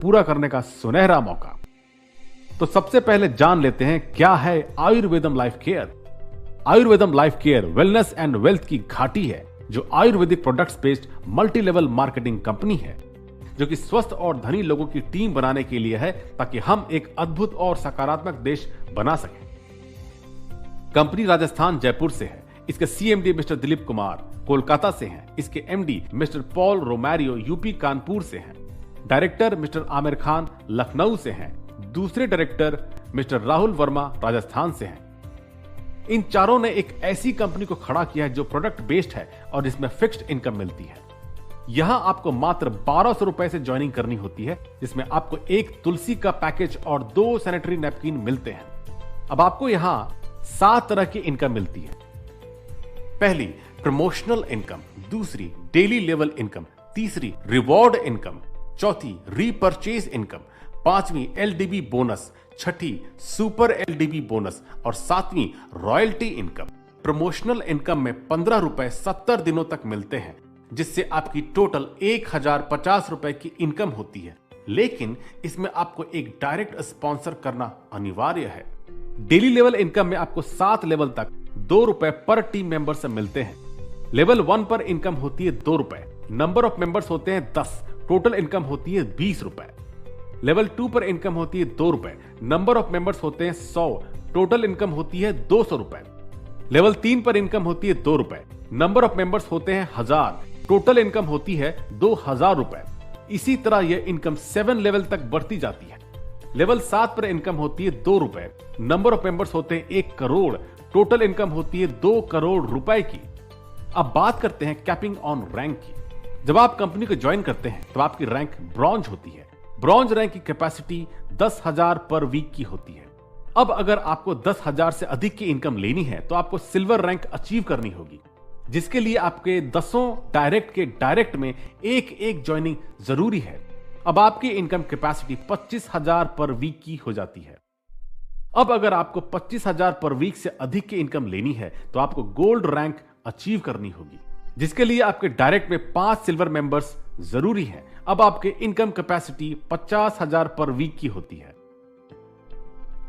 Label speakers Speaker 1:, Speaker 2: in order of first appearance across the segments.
Speaker 1: पूरा करने का सुनहरा मौका। तो सबसे पहले जान लेते हैं क्या है Ayurvedam life care. Ayurvedam life care wellness and wealth की घाटी है, जो Ayurvedic products based multi level marketing company है, जो कि स्वस्थ और धनी लोगों की टीम बनाने के लिए है, ताकि हम एक अद्भुत और सकारात्मक देश बना सकें। कंपनी राजस्थान जयपुर से है। इसके सीएमडी मिस्टर दिलीप कुमार कोलकाता से हैं। इसके MD mister Paul Romario UP Kanpur से हैं। डायरेक्टर मिस्टर आमिर खान लखनऊ से हैं। दूसरे डायरेक्टर मिस्टर राहुल वर्मा राजस्थान से हैं। इन चारों ने एक ऐसी कंपनी को खड़ा किया है जो प्रोडक्ट बेस्ड है और जिसमें फिक्स्ड इनकम मिलती है। यहां आपको मात्र 1200 रुपए से ज्वाइनिंग करनी होती है, जिसमें आपको एक तुलसी का पैकेज और 2 सैनिटरी नैपकिन मिलते हैं। अब आपको यहां 7 तरह की इनकम मिलती है। पहली प्रमोशनल इनकम, दूसरी डेली लेवल इनकम, तीसरी रिवॉर्ड इनकम, चौथी रीपरचेज इनकम, पांचवी एलडीबी बोनस, छठी सुपर एलडीबी बोनस और सातवीं रॉयल्टी इनकम। प्रमोशनल इनकम में 15 रुपए 70 दिनों तक मिलते हैं, जिससे आपकी टोटल 1050 रुपए की इनकम होती है। लेकिन इसमें आपको एक डायरेक्ट स्पॉन्सर करना अनिवार्य है। डेली लेवल इनकम में आपको 7 लेवल तक 2 रुपए पर टीम मेंबर से मिलते हैं। लेवल 1 पर इनकम होती है 2 रुपए, नंबर ऑफ मेंबर्स होते हैं 10, टोटल इनकम होती है 20 रुपए। लेवल 2 पर इनकम होती है 2 रुपए, नंबर ऑफ मेंबर्स होते हैं 100, टोटल इनकम होती है 200 रुपए। लेवल 3 पर इनकम होती है 2 रुपए, नंबर ऑफ मेंबर्स होते हैं 1000, टोटल इनकम होती है 2000 रुपए। इसी तरह यह इनकम 7 लेवल तक बढ़ती जाती है। लेवल 7 पर इनकम होती है 2 रुपए, नंबर ऑफ मेंबर्स होते हैं 1 करोड़, टोटल इनकम होती है 2 करोड़ रुपए की। अब बात करते हैं कैपिंग ऑन रैंक की। जब आप कंपनी को ज्वाइन करते हैं तो आपकी रैंक ब्रॉन्ज होती है। ब्रॉन्ज रैंक की कैपेसिटी 10,000 पर वीक की होती है। अब अगर आपको 10,000 से अधिक की इनकम लेनी है तो आपको सिल्वर रैंक अचीव करनी होगी, जिसके लिए आपके 10 डायरेक्ट के डायरेक्ट में एक ज्वाइनिंग जरूरी है। अब आपकी इनकम कैपेसिटी 25,000 पर वीक की हो जाती है। अब अगर आपको 25,000 पर वीक से अधिक की इनकम लेनी है तो आपको गोल्ड रैंक अचीव करनी होगी, जिसके लिए आपके डायरेक्ट में 5 सिल्वर मेंबर्स जरूरी है। अब आपके इनकम कैपेसिटी 50,000 पर वीक की होती है।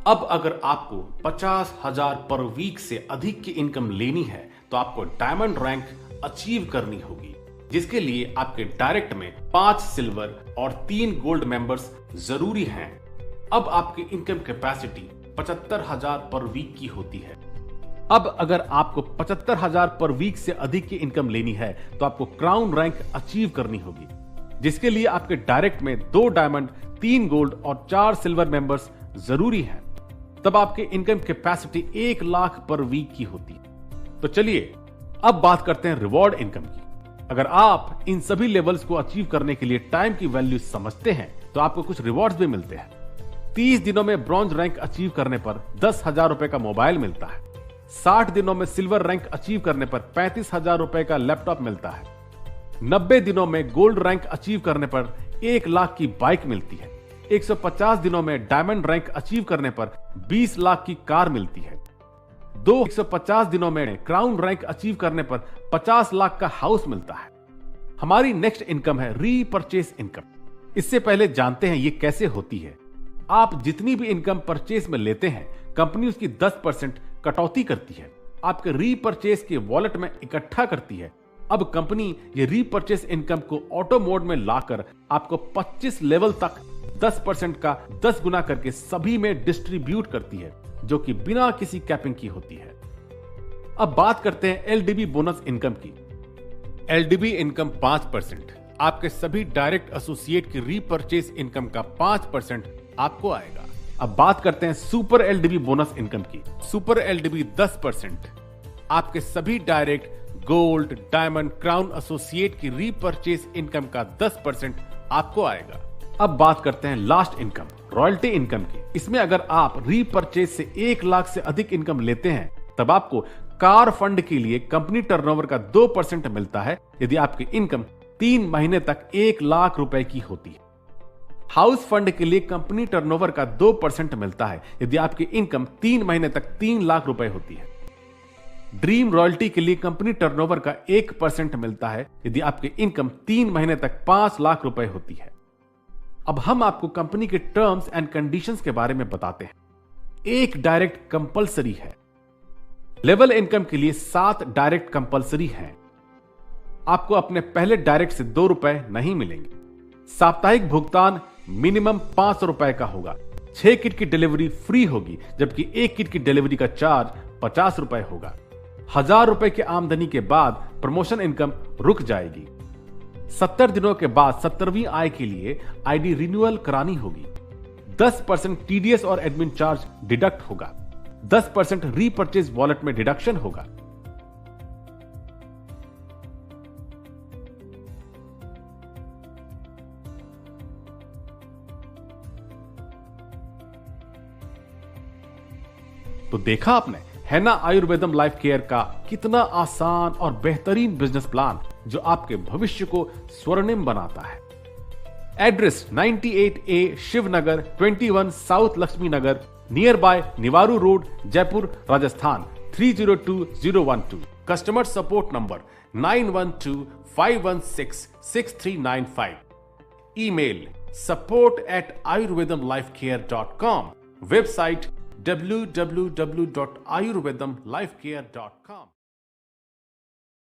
Speaker 1: अब अगर आपको 50,000 पर वीक से अधिक की इनकम लेनी है तो आपको डायमंड रैंक अचीव करनी होगी, जिसके लिए आपके डायरेक्ट में 5 सिल्वर और 3 गोल्ड मेंबर्स जरूरी हैं। अब आपकी इनकम कैपेसिटी 75,000 पर वीक की होती है। अब अगर आपको 75,000 पर वीक से अधिक की इनकम लेनी है तो आपको क्राउन रैंक अचीव करनी होगी, जिसके लिए आपके डायरेक्ट में 2 डायमंड, 3 गोल्ड और 4 सिल्वर मेंबर्स जरूरी हैं। तब आपकी इनकम कैपेसिटी 1 लाख पर वीक की होती है। तो चलिए अब बात करते हैं रिवॉर्ड इनकम की। अगर आप इन सभी लेवल्स को अचीव करने के लिए टाइम की वैल्यू समझते हैं तो आपको कुछ रिवॉर्ड्स भी मिलते हैं। 30 दिनों में ब्रॉन्ज रैंक अचीव करने पर 10,000 रुपए का मोबाइल मिलता है। 60 दिनों में सिल्वर रैंक अचीव करने पर 35,000 रुपए का लैपटॉप मिलता है। 90 दिनों में गोल्ड रैंक अचीव करने पर 1 लाख की बाइक मिलती है। 150 दिनों में डायमंड रैंक अचीव करने पर 20 लाख की कार मिलती है। 150 दिनों में क्राउन रैंक अचीव करने पर 50 लाख का हाउस मिलता है। हमारी नेक्स्ट इनकम है रीपरचेज इनकम। इससे पहले जानते हैं ये कैसे होती है। आप जितनी भी इनकम परचेज में लेते हैं, कंपनी उसकी 10% कटौती करती है, आपके रीपरचेज के वॉलेट में इकट्ठा करती है। अब कंपनी ये रीपरचेज इनकम को ऑटो मोड में लाकर आपको 25 लेवल तक 10% का 10 गुना करके सभी में डिस्ट्रीब्यूट करती है, जो कि बिना किसी कैपिंग की होती है। अब बात करते हैं एलडीबी बोनस इनकम की। एलडीबी इनकम 5%, आपके सभी डायरेक्ट एसोसिएट की रीपरचेज इनकम का 5% आपको आएगा। अब बात करते हैं सुपर एलडीबी बोनस इनकम की। सुपर एलडीबी 10%, आपके सभी direct gold, diamond, crown associate की रीपरचेज इनकम का 10% आपको आएगा। अब बात करते हैं लास्ट इनकम, रॉयल्टी इनकम की। इसमें अगर आप रीपरचेज से 1 लाख से अधिक इनकम लेते हैं तब आपको कार फंड के लिए कंपनी टर्नओवर का 2% मिलता है, यदि आपकी इनकम 3 महीने तक 1 लाख रुपए की होती है। हाउस फंड के लिए कंपनी टर्नओवर का 2% मिलता है, यदि आपकी इनकम 3 महीने तक 3 लाख रुपए होती है। ड्रीम रॉयल्टी के लिए कंपनी टर्नओवर का 1% मिलता है, यदि आपकी इनकम 3 महीने तक 5 लाख रुपए होती है। अब हम आपको कंपनी के टर्म्स एंड कंडीशंस के बारे में बताते हैं। एक डायरेक्ट कंपलसरी है। लेवल इनकम के लिए 7 डायरेक्ट कंपलसरी हैं। आपको अपने पहले डायरेक्ट से 2 रुपए नहीं मिलेंगे। साप्ताहिक भुगतान मिनिमम 500 रुपए का होगा। 6 किट की डिलीवरी फ्री होगी, जबकि 1 किट की डिलीवरी का चार्ज 50 रुपए होगा। 1000 रुपए की आमदनी के बाद प्रमोशन इनकम रुक जाएगी। 70 दिनों के बाद 70वीं आय के लिए आईडी रिन्यूअल करानी होगी। 10% टीडीएस और एडमिन चार्ज डिडक्ट होगा। 10% रीपर्चेज वॉलेट में डिडक्शन होगा। तो देखा आपने, है ना आयुर्वेदम लाइफ केयर का कितना आसान और बेहतरीन बिजनेस प्लान जो आपके भविष्य को स्वर्णिम बनाता है। Address 98A Shivnagar 21 south Lakshmi Nagar, near by Niwaru road, Jaipur, Rajasthan 302012। Customer support number 9125166395। Email support@ayurvedamlifecare.com। Website www.ayurvedamlifecare.com।